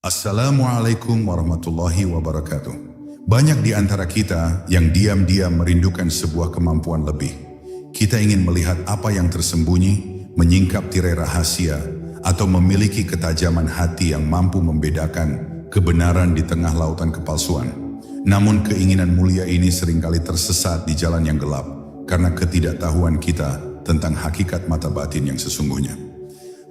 Assalamualaikum warahmatullahi wabarakatuh. Banyak di antara kita yang diam-diam merindukan sebuah kemampuan lebih. Kita ingin melihat apa yang tersembunyi, menyingkap tirai rahasia, atau memiliki ketajaman hati yang mampu membedakan kebenaran di tengah lautan kepalsuan. Namun keinginan mulia ini seringkali tersesat di jalan yang gelap karena ketidaktahuan kita tentang hakikat mata batin yang sesungguhnya.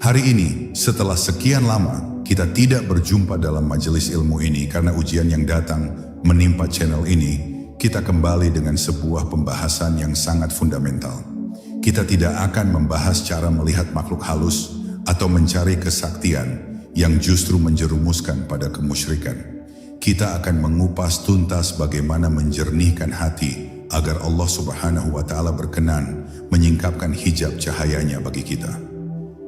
Hari ini, setelah sekian lama, kita tidak berjumpa dalam majelis ilmu ini karena ujian yang datang menimpa channel ini. Kita kembali dengan sebuah pembahasan yang sangat fundamental. Kita tidak akan membahas cara melihat makhluk halus atau mencari kesaktian yang justru menjerumuskan pada kemusyrikan. Kita akan mengupas tuntas bagaimana menjernihkan hati agar Allah Subhanahu wa Ta'ala berkenan menyingkapkan hijab cahayanya bagi kita.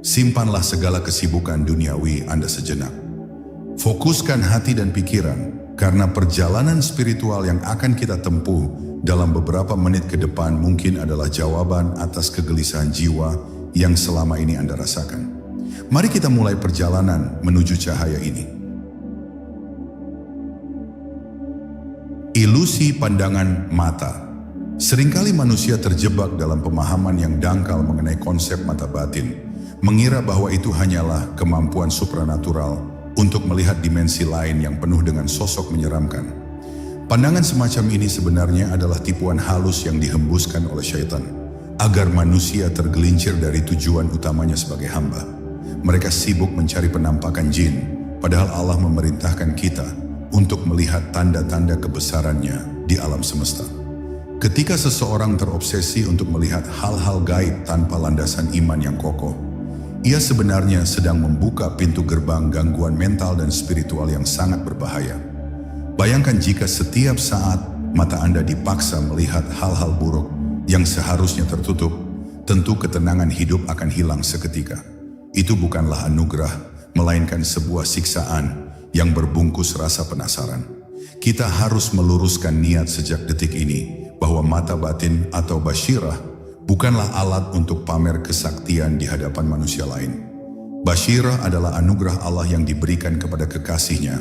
Simpanlah segala kesibukan duniawi Anda sejenak. Fokuskan hati dan pikiran, karena perjalanan spiritual yang akan kita tempuh dalam beberapa menit ke depan mungkin adalah jawaban atas kegelisahan jiwa yang selama ini Anda rasakan. Mari kita mulai perjalanan menuju cahaya ini. Ilusi pandangan mata. Seringkali manusia terjebak dalam pemahaman yang dangkal mengenai konsep mata batin, mengira bahwa itu hanyalah kemampuan supranatural untuk melihat dimensi lain yang penuh dengan sosok menyeramkan. Pandangan semacam ini sebenarnya adalah tipuan halus yang dihembuskan oleh syaitan, agar manusia tergelincir dari tujuan utamanya sebagai hamba. Mereka sibuk mencari penampakan jin, padahal Allah memerintahkan kita untuk melihat tanda-tanda kebesarannya di alam semesta. Ketika seseorang terobsesi untuk melihat hal-hal gaib tanpa landasan iman yang kokoh, ia sebenarnya sedang membuka pintu gerbang gangguan mental dan spiritual yang sangat berbahaya. Bayangkan jika setiap saat mata Anda dipaksa melihat hal-hal buruk yang seharusnya tertutup, tentu ketenangan hidup akan hilang seketika. Itu bukanlah anugerah, melainkan sebuah siksaan yang berbungkus rasa penasaran. Kita harus meluruskan niat sejak detik ini bahwa mata batin atau basyirah bukanlah alat untuk pamer kesaktian di hadapan manusia lain. Basyirah adalah anugerah Allah yang diberikan kepada kekasihnya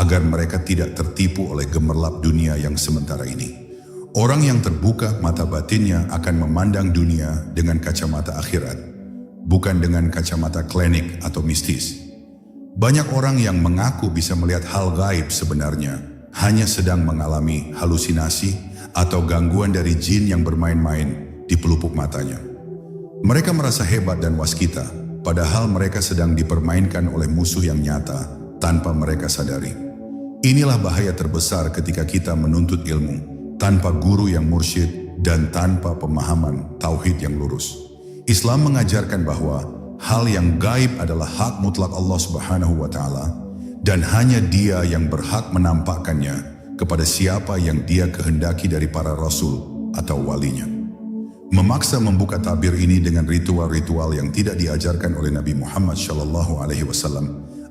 agar mereka tidak tertipu oleh gemerlap dunia yang sementara ini. Orang yang terbuka mata batinnya akan memandang dunia dengan kacamata akhirat, bukan dengan kacamata klinik atau mistis. Banyak orang yang mengaku bisa melihat hal gaib sebenarnya hanya sedang mengalami halusinasi atau gangguan dari jin yang bermain-main di pelupuk matanya. Mereka merasa hebat dan waskita, padahal mereka sedang dipermainkan oleh musuh yang nyata tanpa mereka sadari. Inilah bahaya terbesar ketika kita menuntut ilmu tanpa guru yang mursyid dan tanpa pemahaman tauhid yang lurus. Islam mengajarkan bahwa hal yang gaib adalah hak mutlak Allah Subhanahu wa Ta'ala, dan hanya Dia yang berhak menampakkannya kepada siapa yang Dia kehendaki dari para rasul atau walinya. Memaksa membuka tabir ini dengan ritual-ritual yang tidak diajarkan oleh Nabi Muhammad SAW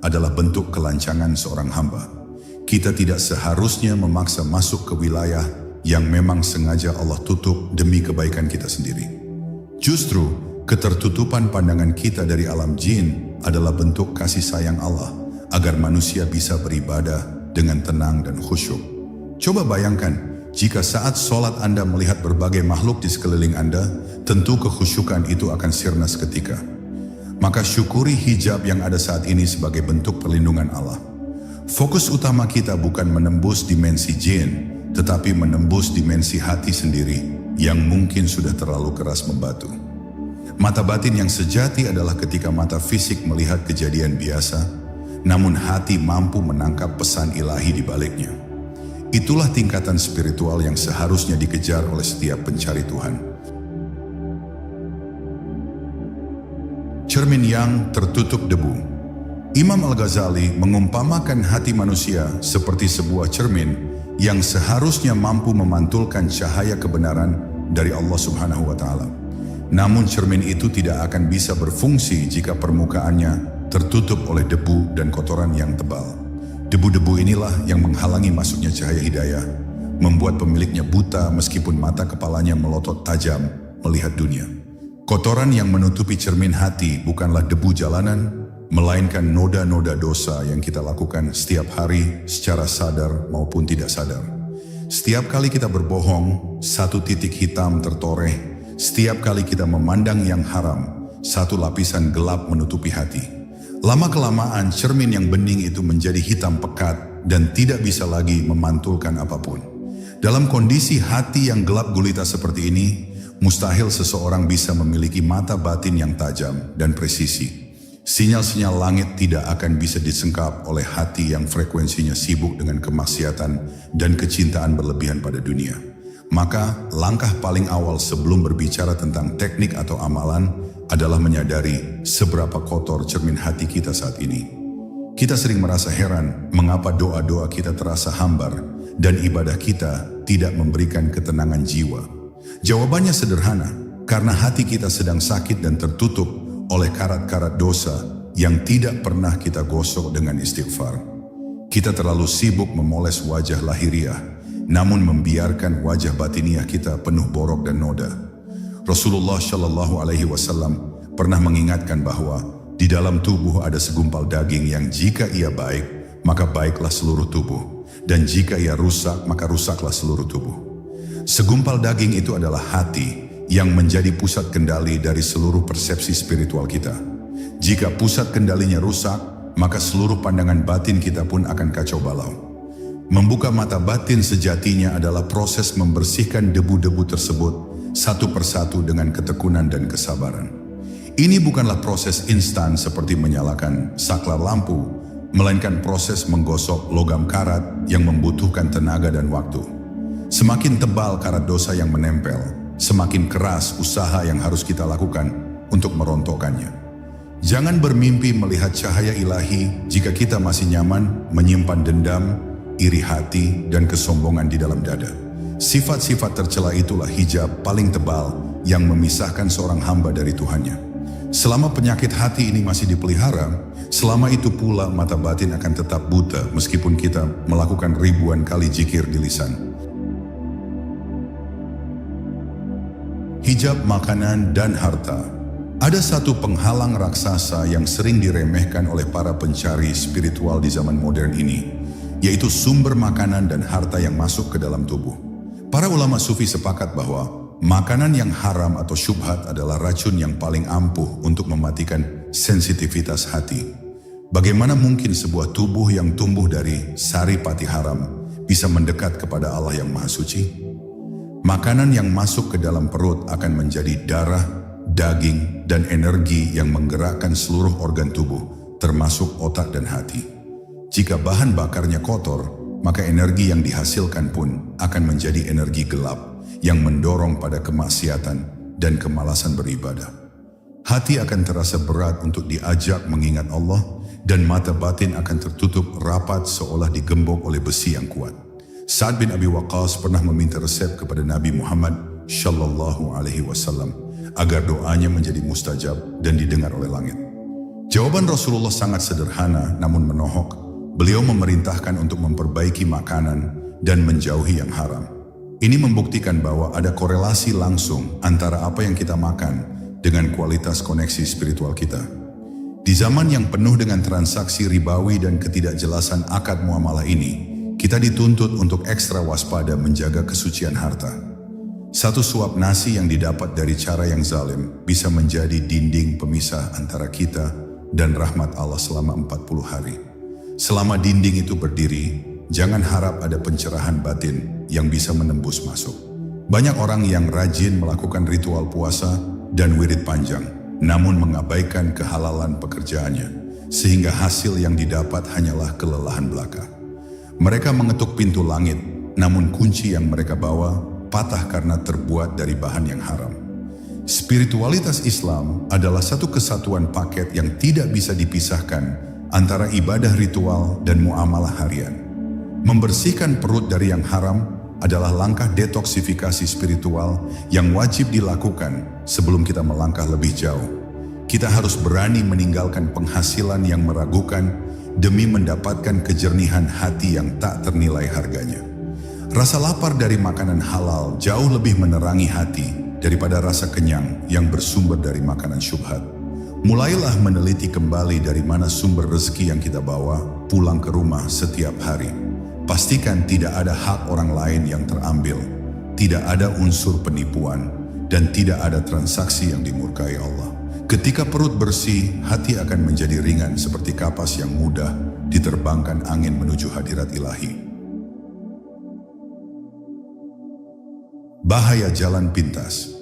adalah bentuk kelancangan seorang hamba. Kita tidak seharusnya memaksa masuk ke wilayah yang memang sengaja Allah tutup demi kebaikan kita sendiri. Justru, ketertutupan pandangan kita dari alam jin adalah bentuk kasih sayang Allah agar manusia bisa beribadah dengan tenang dan khusyuk. Coba bayangkan, jika saat sholat Anda melihat berbagai makhluk di sekeliling Anda, tentu kekhusyukan itu akan sirna seketika. Maka syukuri hijab yang ada saat ini sebagai bentuk perlindungan Allah. Fokus utama kita bukan menembus dimensi jin, tetapi menembus dimensi hati sendiri yang mungkin sudah terlalu keras membatu. Mata batin yang sejati adalah ketika mata fisik melihat kejadian biasa, namun hati mampu menangkap pesan ilahi di baliknya. Itulah tingkatan spiritual yang seharusnya dikejar oleh setiap pencari Tuhan. Cermin yang tertutup debu. Imam Al-Ghazali mengumpamakan hati manusia seperti sebuah cermin yang seharusnya mampu memantulkan cahaya kebenaran dari Allah Subhanahu wa Ta'ala. Namun cermin itu tidak akan bisa berfungsi jika permukaannya tertutup oleh debu dan kotoran yang tebal. Debu-debu inilah yang menghalangi masuknya cahaya hidayah, membuat pemiliknya buta meskipun mata kepalanya melotot tajam melihat dunia. Kotoran yang menutupi cermin hati bukanlah debu jalanan, melainkan noda-noda dosa yang kita lakukan setiap hari secara sadar maupun tidak sadar. Setiap kali kita berbohong, satu titik hitam tertoreh. Setiap kali kita memandang yang haram, satu lapisan gelap menutupi hati. Lama-kelamaan cermin yang bening itu menjadi hitam pekat dan tidak bisa lagi memantulkan apapun. Dalam kondisi hati yang gelap gulita seperti ini, mustahil seseorang bisa memiliki mata batin yang tajam dan presisi. Sinyal-sinyal langit tidak akan bisa disengkap oleh hati yang frekuensinya sibuk dengan kemaksiatan dan kecintaan berlebihan pada dunia. Maka langkah paling awal sebelum berbicara tentang teknik atau amalan adalah menyadari seberapa kotor cermin hati kita saat ini. Kita sering merasa heran mengapa doa-doa kita terasa hambar dan ibadah kita tidak memberikan ketenangan jiwa. Jawabannya sederhana, karena hati kita sedang sakit dan tertutup oleh karat-karat dosa yang tidak pernah kita gosok dengan istighfar. Kita terlalu sibuk memoles wajah lahiriah, namun membiarkan wajah batiniah kita penuh borok dan noda. Rasulullah Shallallahu Alaihi Wasallam pernah mengingatkan bahwa di dalam tubuh ada segumpal daging yang jika ia baik, maka baiklah seluruh tubuh, dan jika ia rusak, maka rusaklah seluruh tubuh. Segumpal daging itu adalah hati, yang menjadi pusat kendali dari seluruh persepsi spiritual kita. Jika pusat kendalinya rusak, maka seluruh pandangan batin kita pun akan kacau balau. Membuka mata batin sejatinya adalah proses membersihkan debu-debu tersebut satu persatu dengan ketekunan dan kesabaran. Ini bukanlah proses instan seperti menyalakan saklar lampu, melainkan proses menggosok logam karat yang membutuhkan tenaga dan waktu. Semakin tebal karat dosa yang menempel, semakin keras usaha yang harus kita lakukan untuk merontokkannya. Jangan bermimpi melihat cahaya ilahi jika kita masih nyaman menyimpan dendam, iri hati, dan kesombongan di dalam dada. Sifat-sifat tercela itulah hijab paling tebal yang memisahkan seorang hamba dari Tuhannya. Selama penyakit hati ini masih dipelihara, selama itu pula mata batin akan tetap buta meskipun kita melakukan ribuan kali zikir di lisan. Hijab makanan dan harta. Ada satu penghalang raksasa yang sering diremehkan oleh para pencari spiritual di zaman modern ini, yaitu sumber makanan dan harta yang masuk ke dalam tubuh. Para ulama sufi sepakat bahwa makanan yang haram atau syubhat adalah racun yang paling ampuh untuk mematikan sensitivitas hati. Bagaimana mungkin sebuah tubuh yang tumbuh dari sari pati haram bisa mendekat kepada Allah yang Maha Suci? Makanan yang masuk ke dalam perut akan menjadi darah, daging, dan energi yang menggerakkan seluruh organ tubuh, termasuk otak dan hati. Jika bahan bakarnya kotor, maka energi yang dihasilkan pun akan menjadi energi gelap yang mendorong pada kemaksiatan dan kemalasan beribadah. Hati akan terasa berat untuk diajak mengingat Allah, dan mata batin akan tertutup rapat seolah digembok oleh besi yang kuat. Sa'ad bin Abi Waqqas pernah meminta resep kepada Nabi Muhammad Shallallahu Alaihi Wasallam agar doanya menjadi mustajab dan didengar oleh langit. Jawaban Rasulullah sangat sederhana namun menohok. Beliau memerintahkan untuk memperbaiki makanan dan menjauhi yang haram. Ini membuktikan bahwa ada korelasi langsung antara apa yang kita makan dengan kualitas koneksi spiritual kita. Di zaman yang penuh dengan transaksi ribawi dan ketidakjelasan akad muamalah ini, kita dituntut untuk ekstra waspada menjaga kesucian harta. Satu suap nasi yang didapat dari cara yang zalim bisa menjadi dinding pemisah antara kita dan rahmat Allah selama 40 hari. Selama dinding itu berdiri, jangan harap ada pencerahan batin yang bisa menembus masuk. Banyak orang yang rajin melakukan ritual puasa dan wirid panjang, namun mengabaikan kehalalan pekerjaannya, sehingga hasil yang didapat hanyalah kelelahan belaka. Mereka mengetuk pintu langit, namun kunci yang mereka bawa patah karena terbuat dari bahan yang haram. Spiritualitas Islam adalah satu kesatuan paket yang tidak bisa dipisahkan antara ibadah ritual dan muamalah harian. Membersihkan perut dari yang haram adalah langkah detoksifikasi spiritual yang wajib dilakukan sebelum kita melangkah lebih jauh. Kita harus berani meninggalkan penghasilan yang meragukan demi mendapatkan kejernihan hati yang tak ternilai harganya. Rasa lapar dari makanan halal jauh lebih menerangi hati daripada rasa kenyang yang bersumber dari makanan syubhat. Mulailah meneliti kembali dari mana sumber rezeki yang kita bawa pulang ke rumah setiap hari. Pastikan tidak ada hak orang lain yang terambil, tidak ada unsur penipuan, dan tidak ada transaksi yang dimurkai Allah. Ketika perut bersih, hati akan menjadi ringan seperti kapas yang mudah diterbangkan angin menuju hadirat ilahi. Bahaya jalan pintas.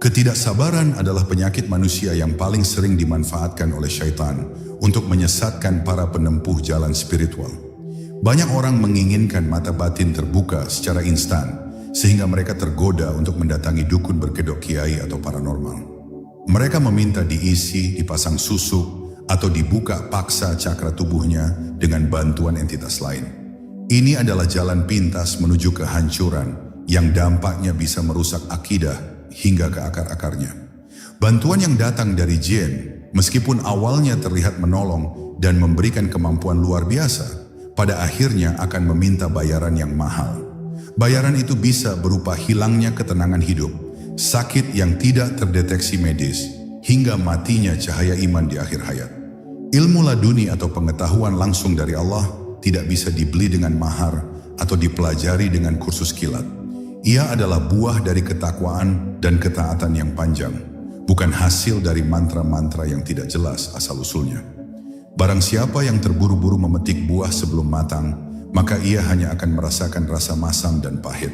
Ketidaksabaran adalah penyakit manusia yang paling sering dimanfaatkan oleh syaitan untuk menyesatkan para penempuh jalan spiritual. Banyak orang menginginkan mata batin terbuka secara instan, sehingga mereka tergoda untuk mendatangi dukun berkedok kiai atau paranormal. Mereka meminta diisi, dipasang susuk, atau dibuka paksa cakra tubuhnya dengan bantuan entitas lain. Ini adalah jalan pintas menuju kehancuran yang dampaknya bisa merusak akidah hingga ke akar-akarnya. Bantuan yang datang dari jin, meskipun awalnya terlihat menolong dan memberikan kemampuan luar biasa, pada akhirnya akan meminta bayaran yang mahal. Bayaran itu bisa berupa hilangnya ketenangan hidup, sakit yang tidak terdeteksi medis, hingga matinya cahaya iman di akhir hayat. Ilmu laduni atau pengetahuan langsung dari Allah tidak bisa dibeli dengan mahar atau dipelajari dengan kursus kilat. Ia adalah buah dari ketakwaan dan ketaatan yang panjang, bukan hasil dari mantra-mantra yang tidak jelas asal-usulnya. Barang siapa yang terburu-buru memetik buah sebelum matang, maka ia hanya akan merasakan rasa masam dan pahit.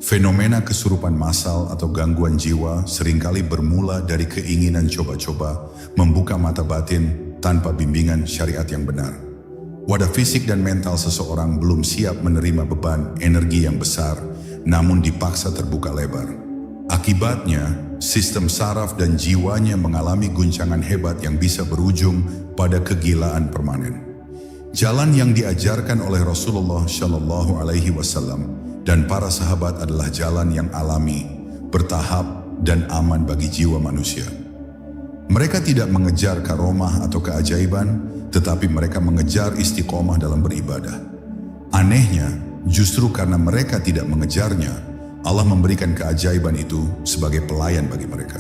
Fenomena kesurupan massal atau gangguan jiwa seringkali bermula dari keinginan coba-coba membuka mata batin tanpa bimbingan syariat yang benar. Wadah fisik dan mental seseorang belum siap menerima beban energi yang besar, namun dipaksa terbuka lebar. Akibatnya, sistem saraf dan jiwanya mengalami guncangan hebat yang bisa berujung pada kegilaan permanen. Jalan yang diajarkan oleh Rasulullah Shallallahu Alaihi Wasallam dan para sahabat adalah jalan yang alami, bertahap, dan aman bagi jiwa manusia. Mereka tidak mengejar karomah atau keajaiban, tetapi mereka mengejar istiqomah dalam beribadah. Anehnya, justru karena mereka tidak mengejarnya, Allah memberikan keajaiban itu sebagai pelayan bagi mereka.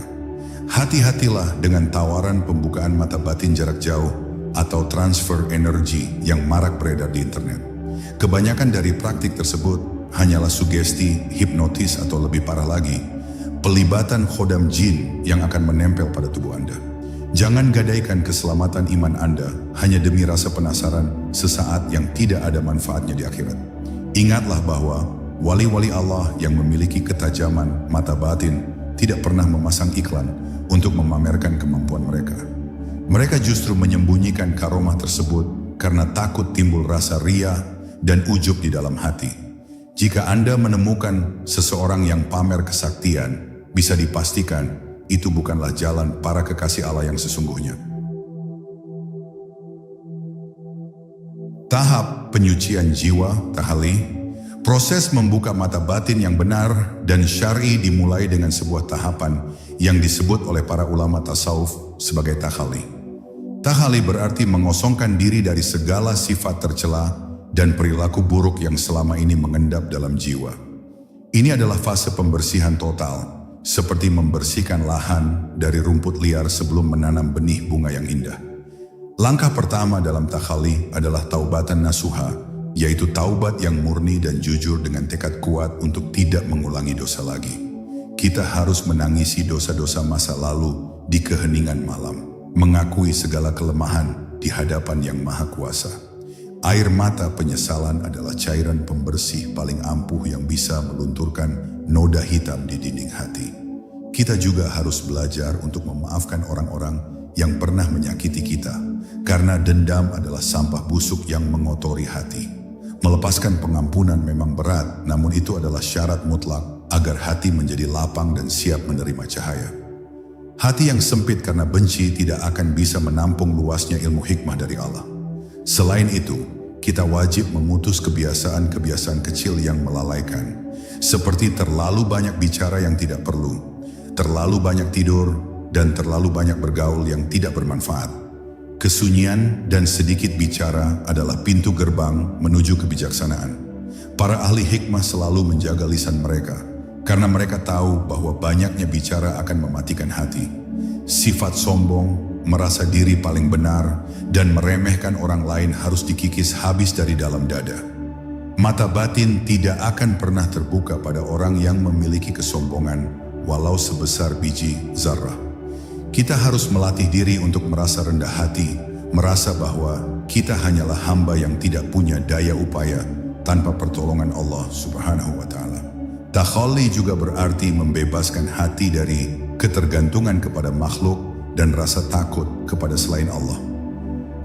Hati-hatilah dengan tawaran pembukaan mata batin jarak jauh atau transfer energi yang marak beredar di internet. Kebanyakan dari praktik tersebut hanyalah sugesti, hipnotis, atau lebih parah lagi, pelibatan khodam jin yang akan menempel pada tubuh Anda. Jangan gadaikan keselamatan iman Anda hanya demi rasa penasaran sesaat yang tidak ada manfaatnya di akhirat. Ingatlah bahwa wali-wali Allah yang memiliki ketajaman mata batin tidak pernah memasang iklan untuk memamerkan kemampuan mereka. Mereka justru menyembunyikan karomah tersebut karena takut timbul rasa riya dan ujub di dalam hati. Jika Anda menemukan seseorang yang pamer kesaktian, bisa dipastikan itu bukanlah jalan para kekasih Allah yang sesungguhnya. Tahap penyucian jiwa, tahalli. Proses membuka mata batin yang benar dan syar'i dimulai dengan sebuah tahapan yang disebut oleh para ulama tasawuf sebagai tahalli. Tahalli berarti mengosongkan diri dari segala sifat tercela dan perilaku buruk yang selama ini mengendap dalam jiwa. Ini adalah fase pembersihan total, seperti membersihkan lahan dari rumput liar sebelum menanam benih bunga yang indah. Langkah pertama dalam tahalli adalah taubatan nasuha, yaitu taubat yang murni dan jujur dengan tekad kuat untuk tidak mengulangi dosa lagi. Kita harus menangisi dosa-dosa masa lalu di keheningan malam, mengakui segala kelemahan di hadapan Yang Maha Kuasa. Air mata penyesalan adalah cairan pembersih paling ampuh yang bisa melunturkan noda hitam di dinding hati. Kita juga harus belajar untuk memaafkan orang-orang yang pernah menyakiti kita, karena dendam adalah sampah busuk yang mengotori hati. Melepaskan pengampunan memang berat, namun itu adalah syarat mutlak agar hati menjadi lapang dan siap menerima cahaya. Hati yang sempit karena benci tidak akan bisa menampung luasnya ilmu hikmah dari Allah. Selain itu, kita wajib memutus kebiasaan-kebiasaan kecil yang melalaikan, seperti terlalu banyak bicara yang tidak perlu, terlalu banyak tidur, dan terlalu banyak bergaul yang tidak bermanfaat. Kesunyian dan sedikit bicara adalah pintu gerbang menuju kebijaksanaan. Para ahli hikmah selalu menjaga lisan mereka, karena mereka tahu bahwa banyaknya bicara akan mematikan hati. Sifat sombong, merasa diri paling benar, dan meremehkan orang lain harus dikikis habis dari dalam dada. Mata batin tidak akan pernah terbuka pada orang yang memiliki kesombongan, walau sebesar biji zarrah. Kita harus melatih diri untuk merasa rendah hati, merasa bahwa kita hanyalah hamba yang tidak punya daya upaya tanpa pertolongan Allah Subhanahu wa Ta'ala. Takhalli juga berarti membebaskan hati dari ketergantungan kepada makhluk dan rasa takut kepada selain Allah.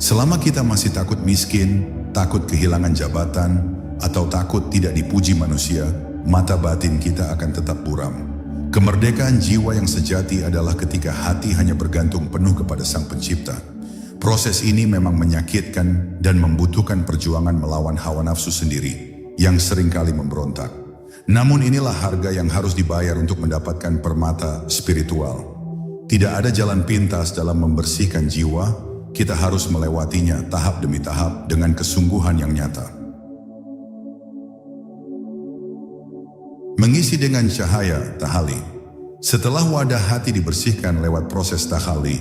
Selama kita masih takut miskin, takut kehilangan jabatan, atau takut tidak dipuji manusia, mata batin kita akan tetap buram. Kemerdekaan jiwa yang sejati adalah ketika hati hanya bergantung penuh kepada Sang Pencipta. Proses ini memang menyakitkan dan membutuhkan perjuangan melawan hawa nafsu sendiri yang seringkali memberontak. Namun inilah harga yang harus dibayar untuk mendapatkan permata spiritual. Tidak ada jalan pintas dalam membersihkan jiwa, kita harus melewatinya tahap demi tahap dengan kesungguhan yang nyata. Mengisi dengan cahaya tahalli. Setelah wadah hati dibersihkan lewat proses tahalli,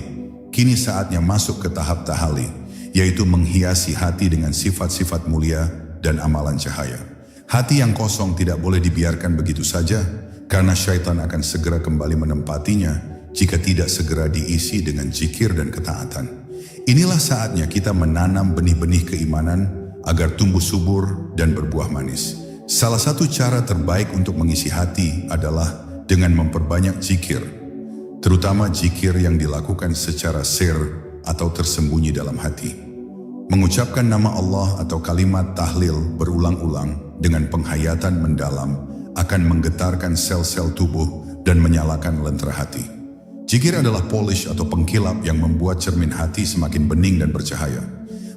kini saatnya masuk ke tahap tahalli, yaitu menghiasi hati dengan sifat-sifat mulia dan amalan cahaya. Hati yang kosong tidak boleh dibiarkan begitu saja, karena syaitan akan segera kembali menempatinya jika tidak segera diisi dengan zikir dan ketaatan. Inilah saatnya kita menanam benih-benih keimanan agar tumbuh subur dan berbuah manis. Salah satu cara terbaik untuk mengisi hati adalah dengan memperbanyak zikir, terutama zikir yang dilakukan secara sir atau tersembunyi dalam hati. Mengucapkan nama Allah atau kalimat tahlil berulang-ulang dengan penghayatan mendalam akan menggetarkan sel-sel tubuh dan menyalakan lentera hati. Zikir adalah polish atau pengkilap yang membuat cermin hati semakin bening dan bercahaya.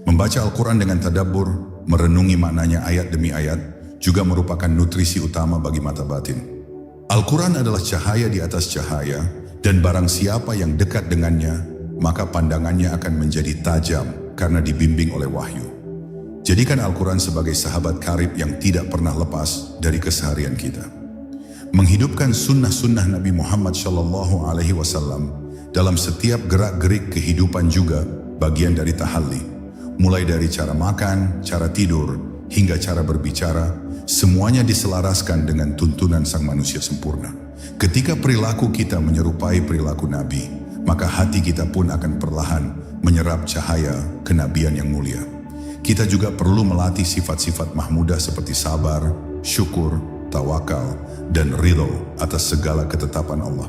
Membaca Al-Quran dengan tadabbur, merenungi maknanya ayat demi ayat, juga merupakan nutrisi utama bagi mata batin. Al-Quran adalah cahaya di atas cahaya, dan barang siapa yang dekat dengannya, maka pandangannya akan menjadi tajam karena dibimbing oleh wahyu. Jadikan Al-Quran sebagai sahabat karib yang tidak pernah lepas dari keseharian kita. Menghidupkan sunnah-sunnah Nabi Muhammad SAW dalam setiap gerak-gerik kehidupan juga bagian dari tahalli. Mulai dari cara makan, cara tidur, hingga cara berbicara, semuanya diselaraskan dengan tuntunan Sang Manusia sempurna. Ketika perilaku kita menyerupai perilaku Nabi, maka hati kita pun akan perlahan menyerap cahaya kenabian yang mulia. Kita juga perlu melatih sifat-sifat mahmudah seperti sabar, syukur, tawakal, dan ridho atas segala ketetapan Allah.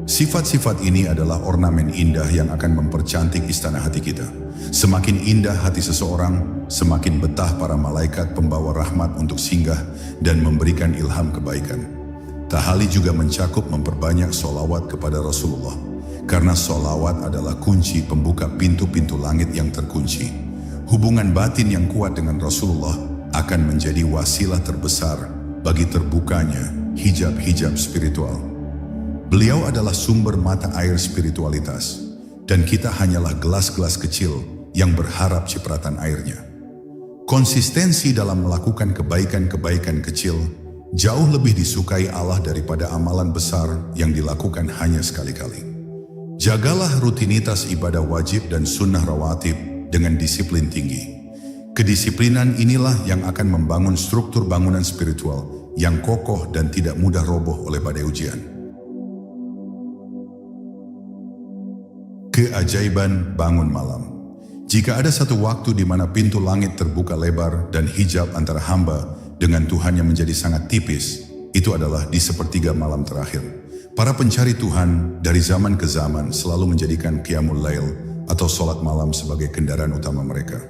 Sifat-sifat ini adalah ornamen indah yang akan mempercantik istana hati kita. Semakin indah hati seseorang, semakin betah para malaikat pembawa rahmat untuk singgah dan memberikan ilham kebaikan. Tahalli juga mencakup memperbanyak sholawat kepada Rasulullah, karena sholawat adalah kunci pembuka pintu-pintu langit yang terkunci. Hubungan batin yang kuat dengan Rasulullah akan menjadi wasilah terbesar bagi terbukanya hijab-hijab spiritual. Beliau adalah sumber mata air spiritualitas, dan kita hanyalah gelas-gelas kecil yang berharap cipratan airnya. Konsistensi dalam melakukan kebaikan-kebaikan kecil jauh lebih disukai Allah daripada amalan besar yang dilakukan hanya sekali-kali. Jagalah rutinitas ibadah wajib dan sunnah rawatib dengan disiplin tinggi. Kedisiplinan inilah yang akan membangun struktur bangunan spiritual yang kokoh dan tidak mudah roboh oleh badai ujian. Keajaiban bangun malam. Jika ada satu waktu di mana pintu langit terbuka lebar dan hijab antara hamba dengan Tuhan yang menjadi sangat tipis, itu adalah di sepertiga malam terakhir. Para pencari Tuhan dari zaman ke zaman selalu menjadikan qiyamul lail atau sholat malam sebagai kendaraan utama mereka.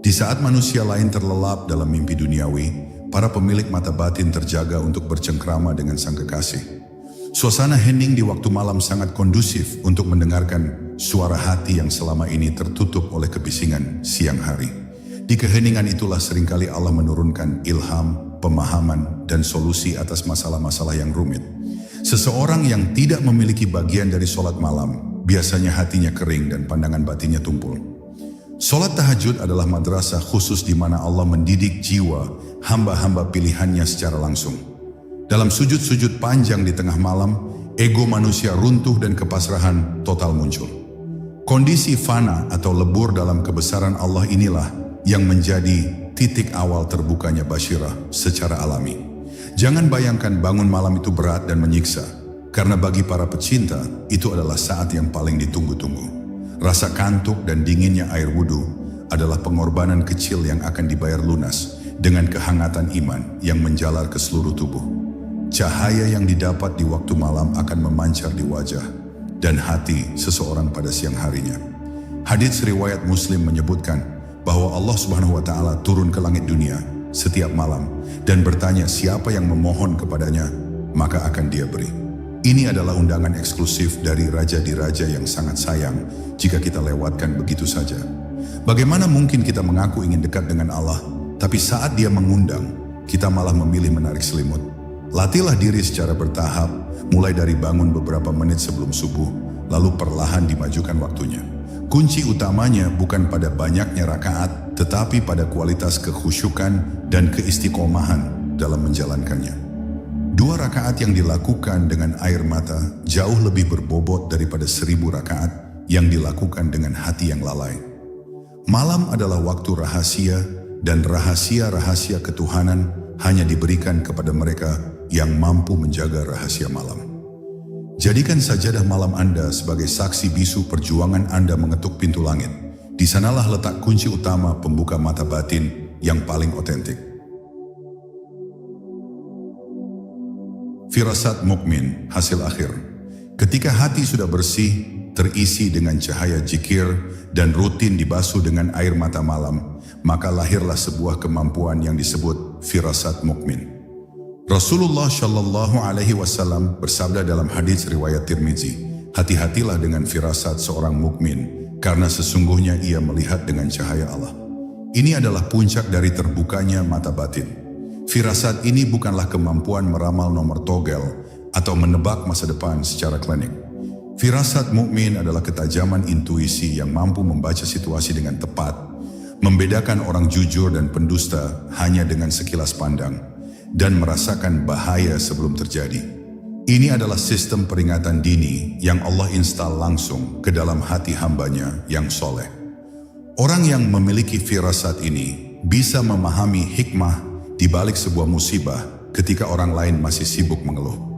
Di saat manusia lain terlelap dalam mimpi duniawi, para pemilik mata batin terjaga untuk bercengkrama dengan Sang Kekasih. Suasana hening di waktu malam sangat kondusif untuk mendengarkan suara hati yang selama ini tertutup oleh kebisingan siang hari. Di keheningan itulah seringkali Allah menurunkan ilham, pemahaman, dan solusi atas masalah-masalah yang rumit. Seseorang yang tidak memiliki bagian dari sholat malam, biasanya hatinya kering dan pandangan batinnya tumpul. Sholat tahajud adalah madrasah khusus di mana Allah mendidik jiwa hamba-hamba pilihannya secara langsung. Dalam sujud-sujud panjang di tengah malam, ego manusia runtuh dan kepasrahan total muncul. Kondisi fana atau lebur dalam kebesaran Allah inilah yang menjadi titik awal terbukanya basyirah secara alami. Jangan bayangkan bangun malam itu berat dan menyiksa, karena bagi para pecinta itu adalah saat yang paling ditunggu-tunggu. Rasa kantuk dan dinginnya air wudhu adalah pengorbanan kecil yang akan dibayar lunas dengan kehangatan iman yang menjalar ke seluruh tubuh. Cahaya yang didapat di waktu malam akan memancar di wajah dan hati seseorang pada siang harinya. Hadits riwayat Muslim menyebutkan bahwa Allah Subhanahu wa Ta'ala turun ke langit dunia setiap malam dan bertanya siapa yang memohon kepadanya, maka akan Dia beri. Ini adalah undangan eksklusif dari raja di raja yang sangat sayang jika kita lewatkan begitu saja. Bagaimana mungkin kita mengaku ingin dekat dengan Allah, tapi saat Dia mengundang, kita malah memilih menarik selimut? Latihlah diri secara bertahap, mulai dari bangun beberapa menit sebelum subuh, lalu perlahan dimajukan waktunya. Kunci utamanya bukan pada banyaknya rakaat, tetapi pada kualitas kekhusyukan dan keistiqomahan dalam menjalankannya. 2 rakaat yang dilakukan dengan air mata jauh lebih berbobot daripada 1000 rakaat yang dilakukan dengan hati yang lalai. Malam adalah waktu rahasia, dan rahasia-rahasia ketuhanan hanya diberikan kepada mereka yang mampu menjaga rahasia malam. Jadikan sajadah malam Anda sebagai saksi bisu perjuangan Anda mengetuk pintu langit. Di sanalah letak kunci utama pembuka mata batin yang paling otentik. Firasat mukmin, hasil akhir. Ketika hati sudah bersih, terisi dengan cahaya zikir, dan rutin dibasuh dengan air mata malam, maka lahirlah sebuah kemampuan yang disebut firasat mukmin. Rasulullah Shallallahu Alaihi Wasallam bersabda dalam hadits riwayat Tirmizi, hati-hatilah dengan firasat seorang mukmin, karena sesungguhnya ia melihat dengan cahaya Allah. Ini adalah puncak dari terbukanya mata batin. Firasat ini bukanlah kemampuan meramal nomor togel atau menebak masa depan secara klinik. Firasat mukmin adalah ketajaman intuisi yang mampu membaca situasi dengan tepat, membedakan orang jujur dan pendusta hanya dengan sekilas pandang, dan merasakan bahaya sebelum terjadi. Ini adalah sistem peringatan dini yang Allah instal langsung ke dalam hati hambanya yang soleh. Orang yang memiliki firasat ini bisa memahami hikmah di balik sebuah musibah ketika orang lain masih sibuk mengeluh.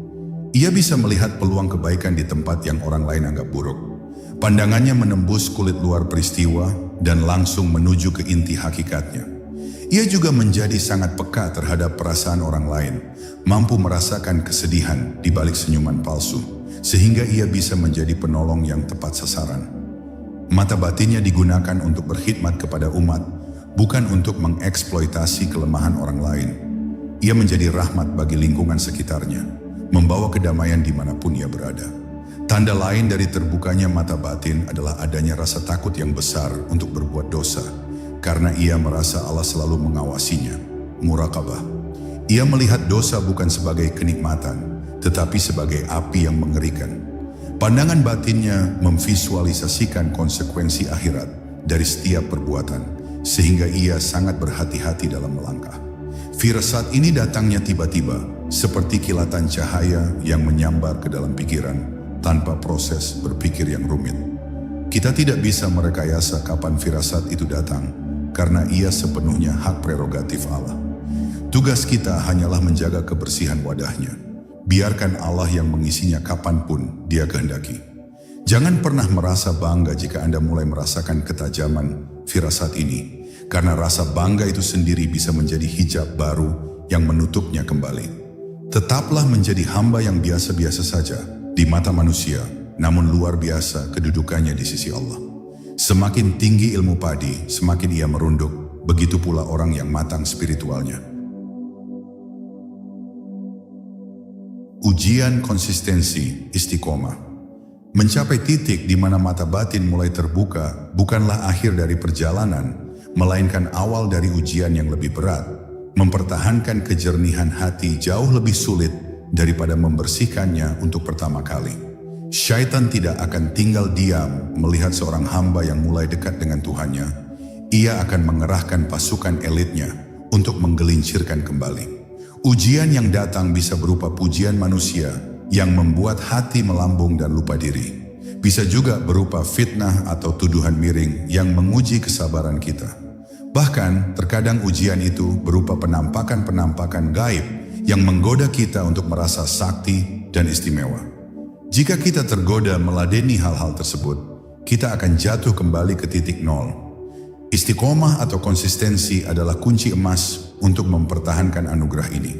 Ia bisa melihat peluang kebaikan di tempat yang orang lain anggap buruk. Pandangannya menembus kulit luar peristiwa dan langsung menuju ke inti hakikatnya. Ia juga menjadi sangat peka terhadap perasaan orang lain, mampu merasakan kesedihan di balik senyuman palsu, sehingga ia bisa menjadi penolong yang tepat sasaran. Mata batinnya digunakan untuk berkhidmat kepada umat, bukan untuk mengeksploitasi kelemahan orang lain. Ia menjadi rahmat bagi lingkungan sekitarnya, membawa kedamaian dimanapun ia berada. Tanda lain dari terbukanya mata batin adalah adanya rasa takut yang besar untuk berbuat dosa, karena ia merasa Allah selalu mengawasinya. Muraqabah. Ia melihat dosa bukan sebagai kenikmatan, tetapi sebagai api yang mengerikan. Pandangan batinnya memvisualisasikan konsekuensi akhirat dari setiap perbuatan, sehingga ia sangat berhati-hati dalam melangkah. Firasat ini datangnya tiba-tiba, seperti kilatan cahaya yang menyambar ke dalam pikiran, tanpa proses berpikir yang rumit. Kita tidak bisa merekayasa kapan firasat itu datang, karena ia sepenuhnya hak prerogatif Allah. Tugas kita hanyalah menjaga kebersihan wadahnya. Biarkan Allah yang mengisinya kapanpun Dia kehendaki. Jangan pernah merasa bangga jika Anda mulai merasakan ketajaman firasat ini, karena rasa bangga itu sendiri bisa menjadi hijab baru yang menutupnya kembali. Tetaplah menjadi hamba yang biasa-biasa saja di mata manusia, namun luar biasa kedudukannya di sisi Allah. Semakin tinggi ilmu padi, semakin ia merunduk, begitu pula orang yang matang spiritualnya. Ujian konsistensi istiqomah. Mencapai titik di mana mata batin mulai terbuka bukanlah akhir dari perjalanan, melainkan awal dari ujian yang lebih berat. Mempertahankan kejernihan hati jauh lebih sulit daripada membersihkannya untuk pertama kali. Syaitan tidak akan tinggal diam melihat seorang hamba yang mulai dekat dengan Tuhannya. Ia akan mengerahkan pasukan elitnya untuk menggelincirkan kembali. Ujian yang datang bisa berupa pujian manusia yang membuat hati melambung dan lupa diri. Bisa juga berupa fitnah atau tuduhan miring yang menguji kesabaran kita. Bahkan terkadang ujian itu berupa penampakan-penampakan gaib yang menggoda kita untuk merasa sakti dan istimewa. Jika kita tergoda meladeni hal-hal tersebut, kita akan jatuh kembali ke titik nol. Istiqomah atau konsistensi adalah kunci emas untuk mempertahankan anugerah ini.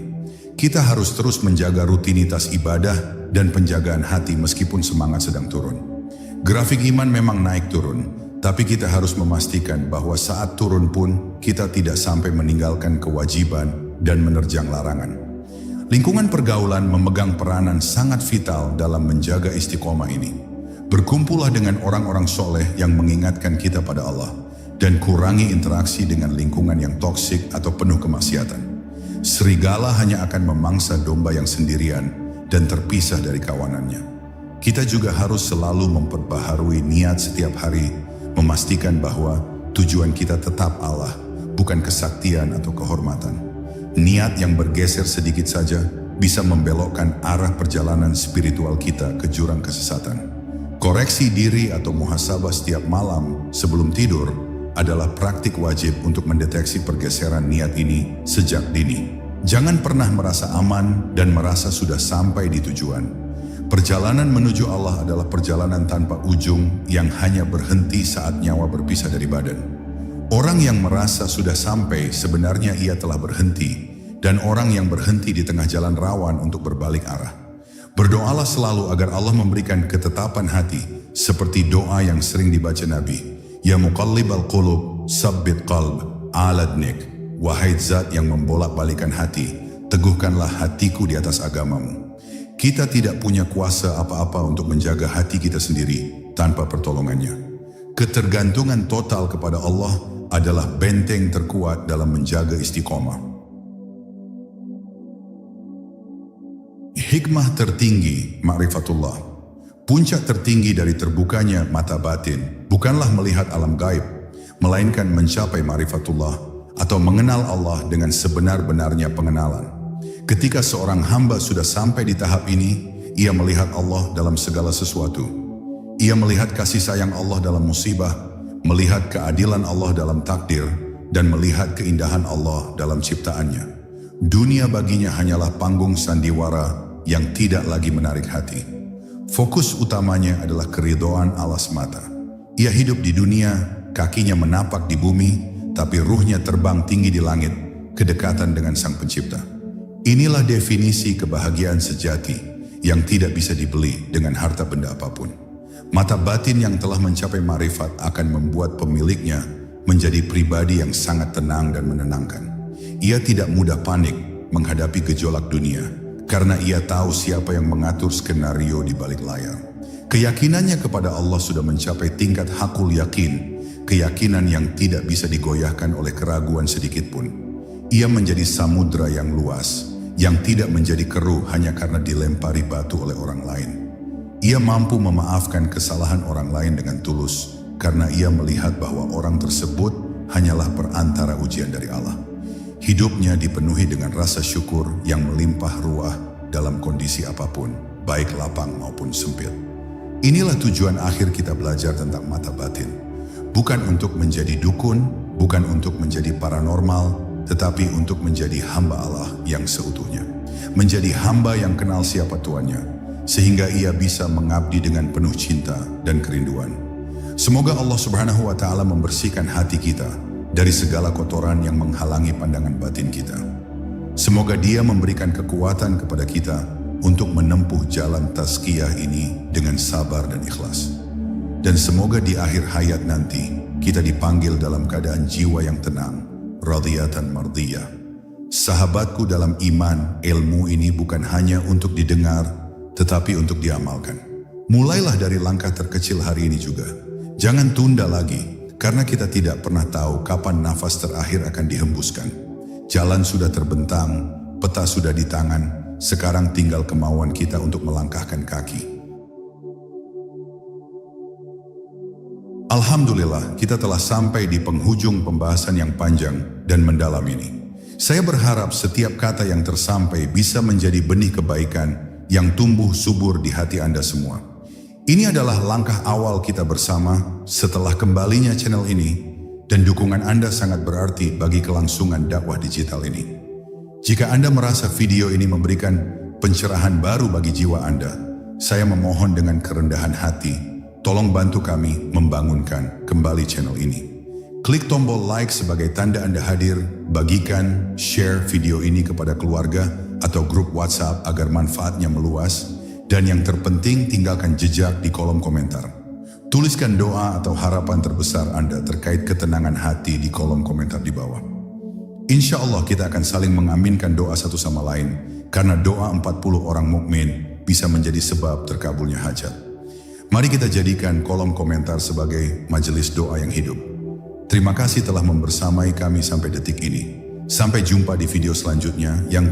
Kita harus terus menjaga rutinitas ibadah dan penjagaan hati meskipun semangat sedang turun. Grafik iman memang naik turun, tapi kita harus memastikan bahwa saat turun pun kita tidak sampai meninggalkan kewajiban dan menerjang larangan. Lingkungan pergaulan memegang peranan sangat vital dalam menjaga istiqomah ini. Berkumpullah dengan orang-orang soleh yang mengingatkan kita pada Allah dan kurangi interaksi dengan lingkungan yang toksik atau penuh kemaksiatan. Serigala hanya akan memangsa domba yang sendirian dan terpisah dari kawanannya. Kita juga harus selalu memperbaharui niat setiap hari, memastikan bahwa tujuan kita tetap Allah, bukan kesaktian atau kehormatan. Niat yang bergeser sedikit saja bisa membelokkan arah perjalanan spiritual kita ke jurang kesesatan. Koreksi diri atau muhasabah setiap malam sebelum tidur adalah praktik wajib untuk mendeteksi pergeseran niat ini sejak dini. Jangan pernah merasa aman dan merasa sudah sampai di tujuan. Perjalanan menuju Allah adalah perjalanan tanpa ujung yang hanya berhenti saat nyawa berpisah dari badan. Orang yang merasa sudah sampai sebenarnya ia telah berhenti, dan orang yang berhenti di tengah jalan rawan untuk berbalik arah. Berdoalah selalu agar Allah memberikan ketetapan hati, seperti doa yang sering dibaca Nabi. Ya muqallibal qulub, sabbit qalb, ala dinik. Wahai zat yang membolak-balikan hati, teguhkanlah hatiku di atas agamamu. Kita tidak punya kuasa apa-apa untuk menjaga hati kita sendiri tanpa pertolongannya. Ketergantungan total kepada Allah adalah benteng terkuat dalam menjaga istiqomah. Hikmah tertinggi, ma'rifatullah. Puncak tertinggi dari terbukanya mata batin bukanlah melihat alam gaib, melainkan mencapai ma'rifatullah atau mengenal Allah dengan sebenar-benarnya pengenalan. Ketika seorang hamba sudah sampai di tahap ini, ia melihat Allah dalam segala sesuatu. Ia melihat kasih sayang Allah dalam musibah, melihat keadilan Allah dalam takdir, dan melihat keindahan Allah dalam ciptaannya. Dunia baginya hanyalah panggung sandiwara yang tidak lagi menarik hati. Fokus utamanya adalah keridhaan Allah semata. Ia hidup di dunia, kakinya menapak di bumi, tapi ruhnya terbang tinggi di langit, kedekatan dengan Sang Pencipta. Inilah definisi kebahagiaan sejati yang tidak bisa dibeli dengan harta benda apapun. Mata batin yang telah mencapai ma'rifat akan membuat pemiliknya menjadi pribadi yang sangat tenang dan menenangkan. Ia tidak mudah panik menghadapi gejolak dunia karena ia tahu siapa yang mengatur skenario di balik layar. Keyakinannya kepada Allah sudah mencapai tingkat hakul yakin, keyakinan yang tidak bisa digoyahkan oleh keraguan sedikit pun. Ia menjadi samudra yang luas, yang tidak menjadi keruh hanya karena dilempari batu oleh orang lain. Ia mampu memaafkan kesalahan orang lain dengan tulus, karena ia melihat bahwa orang tersebut hanyalah perantara ujian dari Allah. Hidupnya dipenuhi dengan rasa syukur yang melimpah ruah dalam kondisi apapun, baik lapang maupun sempit. Inilah tujuan akhir kita belajar tentang mata batin. Bukan untuk menjadi dukun, bukan untuk menjadi paranormal, tetapi untuk menjadi hamba Allah yang seutuhnya. Menjadi hamba yang kenal siapa tuannya, sehingga ia bisa mengabdi dengan penuh cinta dan kerinduan. Semoga Allah Subhanahu wa Ta'ala membersihkan hati kita dari segala kotoran yang menghalangi pandangan batin kita. Semoga Dia memberikan kekuatan kepada kita untuk menempuh jalan tazkiyah ini dengan sabar dan ikhlas. Dan semoga di akhir hayat nanti kita dipanggil dalam keadaan jiwa yang tenang, radiyatan mardiyah. Sahabatku dalam iman, ilmu ini bukan hanya untuk didengar, tetapi untuk diamalkan. Mulailah dari langkah terkecil hari ini juga. Jangan tunda lagi, karena kita tidak pernah tahu kapan nafas terakhir akan dihembuskan. Jalan sudah terbentang, peta sudah di tangan, sekarang tinggal kemauan kita untuk melangkahkan kaki. Alhamdulillah, kita telah sampai di penghujung pembahasan yang panjang dan mendalam ini. Saya berharap setiap kata yang tersampai bisa menjadi benih kebaikan yang tumbuh subur di hati Anda semua. Ini adalah langkah awal kita bersama setelah kembalinya channel ini, dan dukungan Anda sangat berarti bagi kelangsungan dakwah digital ini. Jika Anda merasa video ini memberikan pencerahan baru bagi jiwa Anda, saya memohon dengan kerendahan hati, tolong bantu kami membangunkan kembali channel ini. Klik tombol like sebagai tanda Anda hadir, bagikan, share video ini kepada keluarga atau grup WhatsApp agar manfaatnya meluas, dan yang terpenting tinggalkan jejak di kolom komentar. Tuliskan doa atau harapan terbesar Anda terkait ketenangan hati di kolom komentar di bawah. Insya Allah kita akan saling mengaminkan doa satu sama lain, karena doa 40 orang mukmin bisa menjadi sebab terkabulnya hajat. Mari kita jadikan kolom komentar sebagai majelis doa yang hidup. Terima kasih telah membersamai kami sampai detik ini. Sampai jumpa di video selanjutnya yang